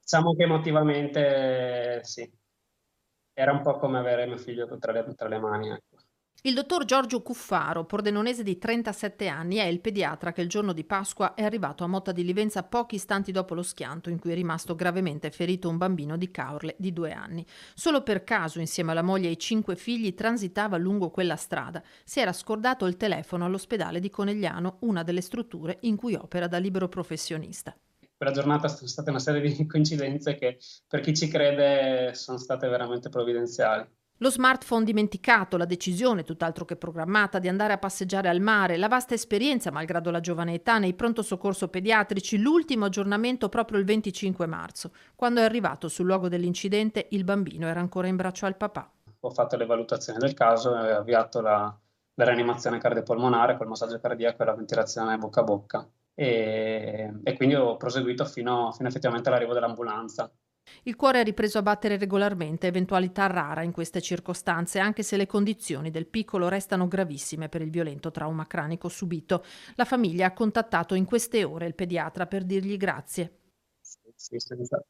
Diciamo che emotivamente sì, era un po' come avere mio figlio tra le mani, ecco. Il dottor Giorgio Cuffaro, pordenonese di 37 anni, è il pediatra che il giorno di Pasqua è arrivato a Motta di Livenza pochi istanti dopo lo schianto in cui è rimasto gravemente ferito un bambino di Caorle di 2 anni. Solo per caso, insieme alla moglie e ai 5 figli, transitava lungo quella strada. Si era scordato il telefono all'ospedale di Conegliano, una delle strutture in cui opera da libero professionista. Quella giornata sono state una serie di coincidenze che per chi ci crede sono state veramente provvidenziali. Lo smartphone dimenticato, la decisione, tutt'altro che programmata, di andare a passeggiare al mare, la vasta esperienza, malgrado la giovane età, nei pronto soccorso pediatrici, l'ultimo aggiornamento proprio il 25 marzo. Quando è arrivato sul luogo dell'incidente, il bambino era ancora in braccio al papà. Ho fatto le valutazioni del caso e ho avviato la rianimazione cardiopolmonare col massaggio cardiaco e la ventilazione bocca a bocca. E quindi ho proseguito fino effettivamente all'arrivo dell'ambulanza. Il cuore ha ripreso a battere regolarmente, eventualità rara in queste circostanze, anche se le condizioni del piccolo restano gravissime per il violento trauma cranico subito. La famiglia ha contattato in queste ore il pediatra per dirgli grazie. Sì, sì,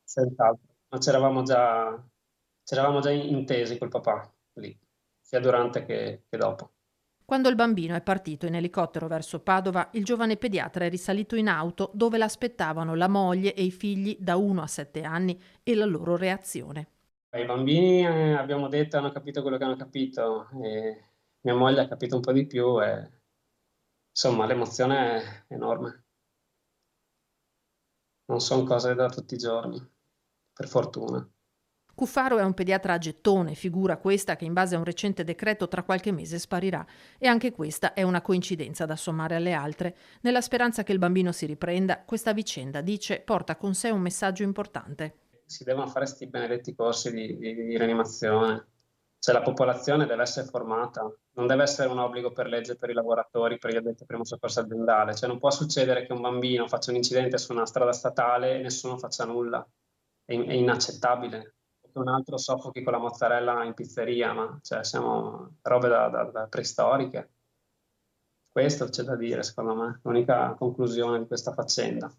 senz'altro. Ma c'eravamo già intesi col papà lì, sia durante che dopo. Quando il bambino è partito in elicottero verso Padova, il giovane pediatra è risalito in auto dove l'aspettavano la moglie e i figli da 1 a 7 anni e la loro reazione. I bambini, abbiamo detto, hanno capito quello che hanno capito e mia moglie ha capito un po' di più e insomma l'emozione è enorme. Non son cose da tutti i giorni, per fortuna. Cuffaro è un pediatra a gettone, figura questa che in base a un recente decreto tra qualche mese sparirà. E anche questa è una coincidenza da sommare alle altre. Nella speranza che il bambino si riprenda, questa vicenda, dice, porta con sé un messaggio importante. Si devono fare 'sti benedetti corsi di rianimazione. Cioè la popolazione deve essere formata, non deve essere un obbligo per legge per i lavoratori, per gli addetti ai primo soccorso aziendale. Cioè non può succedere che un bambino faccia un incidente su una strada statale e nessuno faccia nulla. È inaccettabile. O che un altro soffochi con la mozzarella in pizzeria, ma cioè siamo robe da preistoriche. Questo c'è da dire secondo me, l'unica conclusione di questa faccenda.